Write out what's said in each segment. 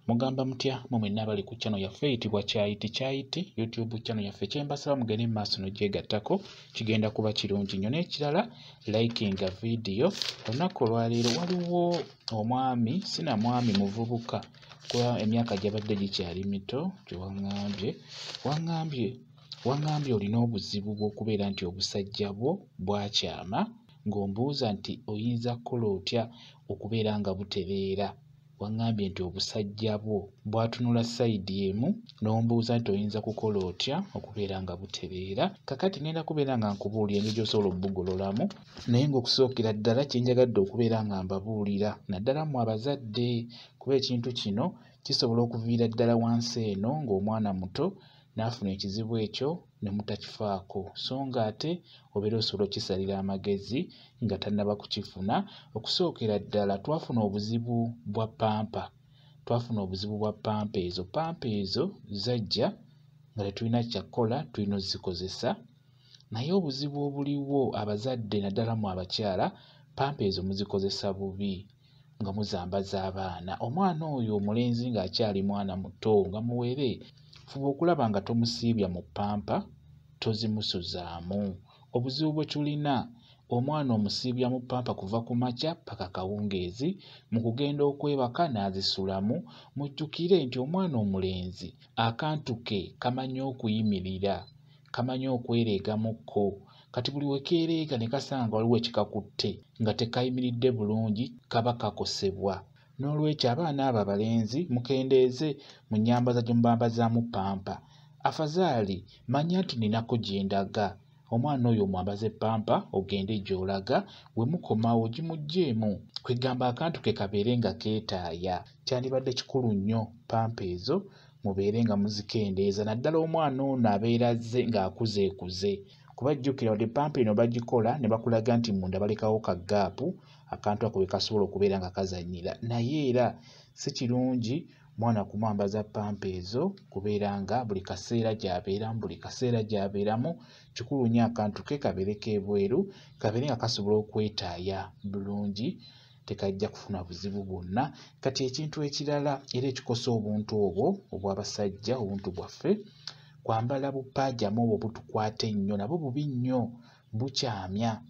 Mugamba mutya mwe nabali ku channel yaffe eyitibwa Kyayiti YouTube channel yaffe kyembasaba mugende maaso n'ogyegattako kigenda kuba kirungi nnyo. N'ekirala likinga video. Olunaku olwaleero waliwo omwami sina mwami muvubuka kuba emyaka gy'abadde gikyali mito gye waŋŋambye olina obuzibu bw'okubeera nti obusajja bwo bwakyama ng'ombuuza nti oyinza kukola otya okubeera nga butereera. Waŋŋambye nti obusajja bwo bwatunula sayidi emu n'ombuuza nti oyinza kukola otya okubeera nga butereera. Kakati ngenda kubeera nga nkubuulira engeri gy'osobola obbugololamu, naye ng'okusookera ddala kye njagadde okubeera nga mbabuulira naddala mmwe abazadde, kuba ekintu kino kisobola okuviira ddala wansi eno ng'omwana muto n'afuna ekizibu ekyo ne mutakifaako, so ng'ate obeera osobola okisalira amagezi nga tannaba kukifuna. Okusookera ddala twafuna obuzibu bwa pampa. Pampa ezo zajja nga tetulina kyakkola, tulina ozikozesa. Naye obuzibu obuliwo abazadde naddala mu abakyala, pampa ezo muzikozesa bubi nga muzambaza abaana. Omwana oyo omulenzi ng'akyali mwana muto nga muwere, fuba okulaba nga tomusiibya mu pampa, tozimusuzaamu. Obuzibu bwe tulina, omwana omusiibya mu pampa kuva ku makya paka kawungeezi, mu kugenda okwebaka n'azisulamu. Mujjukire nti omwana omulenzi akantu ke kamanyi okuyimirira, kamanyi okwereegamukko. Kati buli we keereega ne kasanga waliwo ekikakutte nga tekayimiridde bulungi kaba kakosebwa. N'olwekyo abaana abo abalenzi mukendeeze mu nnyambaza gye mubambazaamu pampa. Afazaali manya nti ninako gye ndaga. Omwana oyo omwambaze pampa ogende gy'olaga, we mukomawo gimuggyeemu. Kwegamba akantu ke kabeere nga keetaaya. Kyandibadde kikulu nnyo pampa ezo mubeere nga muzikendeeza. Naddala omwana ono abeera azze ng'akuzeekuze. Kuba jjukira wadde pampa eno bagikola ne bakulaga nti munda balekawo ka gaapu akantu ako we kasobola okubeera nga kazannyira. Naye era si kirungi mwana kumwambaza pampa ezo kubeera nga buli kaseera gy'abeeramu. Kikulu nnyo akantu ke kabeere k'ebweru, kabeere nga kasobola okwetaaya bulungi, tekajja kufuna buzibu bwonna. Kati ekintu ekirala era ekikosa obuntu obwo obw'abasajja, obuntu bwaffe, kwambala bupajamu obwo butukwata ennyo, nabwo bubi nnyo, bukyamya.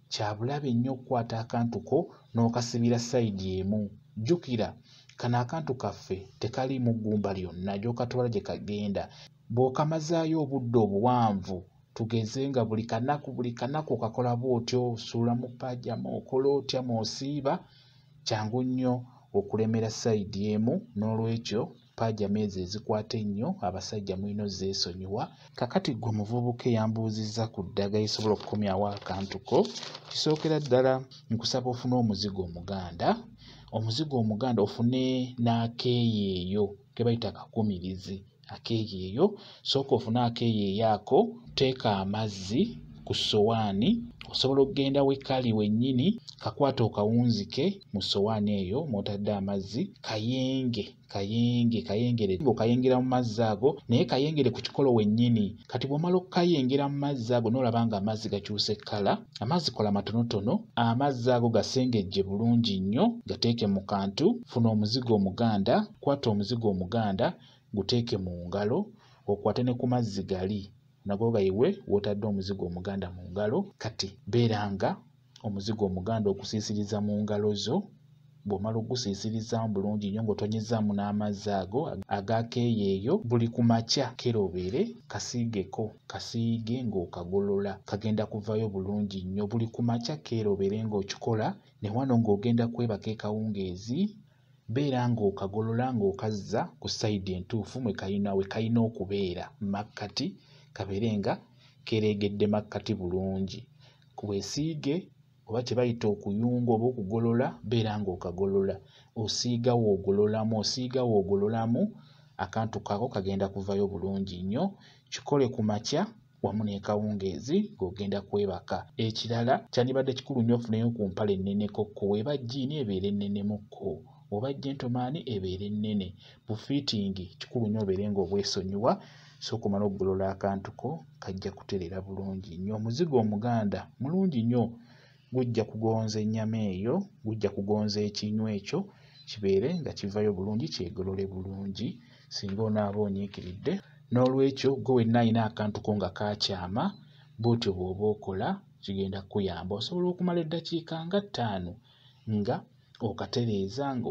Kya bulabe nnyo okukwata akantu ko n'okasibira sayidi emu. Jjukira kano akantu kaffe tekaliimu ggumba lyonna gy'okatwala gye kagenda. Bw'okamazaayo obudde obuwanvu, tugeze nga buli kanaku okakola bw'otyo, osuula mu pajamu, okola otya mw'osiiba, kyangu nnyo okulemera sayidi emu. N'olwekyo pajamu ezo ezikwata ennyo abasajja mulina ozeesonyiwa. Kakati ggwe muvubuka eyambuuzizza ku ddagala lisobola okukomyawo akantu ko, kisookera ddala nkusaba ofune omuzigo omuganda, ofune n'akeeyeeyo ke bayita akakumirizi. Akeeyeeyo, sooka ofune akeeyeeyo ako, teeka amazzi ku ssowaani. Osobola okugenda wekali wennyini, kakwata okawunzike mu ssowaani eyo mw'otadde amazzi, kayengere ng'okayengera mu mazzi ago, naye kayengere ku kikolo wennyini. Kati bw'omala okukayengera mu mazzi ago n'olaba nga amazzi gakyuse kkala, amazzi kola matonotono, amazzi ago gasengejje bulungi nnyo, gateeke mu kantu. Funa omuzigo omuganda, kwata omuzigo omuganda guteeke mu ngalo, okwate ne ku mazzi gali nagwo gayiwe w'otadde omuzigo omuganda mu ngalo. Kati beera nga omuzigo omuganda ogusiisiriza mu ngalo zo. Bw'omala ogusiisirizaamu bulungi nnyo ng'otonyezaamu n'amazzi ago ag'akeeyeeyo, buli ku makya kerobere kasiige ng'okagolola, kagenda kuvayo bulungi nnyo. Buli ku makya kerobere ng'okikola, ne wano ng'ogenda kwebaka ekawungeezi, beera ng'okagolola ng'okazza ku sayidi entuufu we kalina okubeera makkati, kabeere nga keereegedde makkati bulungi. Weesiige oba kye bayita okuyunga oba okugolola, beera ng'okagolola. Osiiga woogololamu, akantu kako kagenda kuvayo bulungi nnyo. Kikole ku makya wamu n'ekawungeezi ng'ogenda kwebaka. Ekirala kyandibadde kikulu nnyo ofuneyo ku mpale ennenekokko, weeba jjiini ebeere ennenemukko, oba jentomaani ebeere ennene. Bufiitingi kikulu nnyo obeere ng'obwesonyiwa. Sooka omala okugolola akantu ko, kajja kutereera bulungi nnyo. Omuzigo omuganda mulungi nnyo, gujja kugonza ennyama eyo, gujja kugonza ekinywa ekyo, kibeere nga kivayo bulungi kyegolole bulungi singa onaaba onyiikiridde. N'olwekyo gwe wenna alina akantu ko nga kakyama bw'otyo bw'oba okola kigenda kukuyamba. Osobola okumala eddakiika nga 5 nga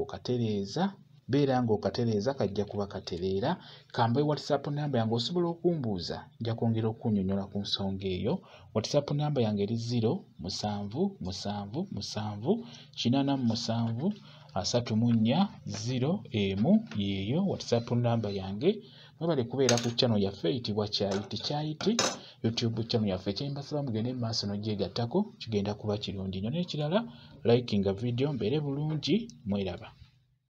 okatereeza beera nga okatereeza kajja kuba katereera. Kambe WhatsApp namba yange osobola okumbuuza, nja kwongera okunnyonnyola ku nsonga eyo. WhatsApp namba yange eri 0777873401 yeeyo WhatsApp namba yange. Mwebale kubeera ku channel yaffe eyitibwa Kyayiti YouTube channel yaffe. Kyembasaba mugende mu maaso n'ogyegattako, kigenda kuba kirungi nnyo. N'ekirala likinga video mbeere bulungi, mweraba.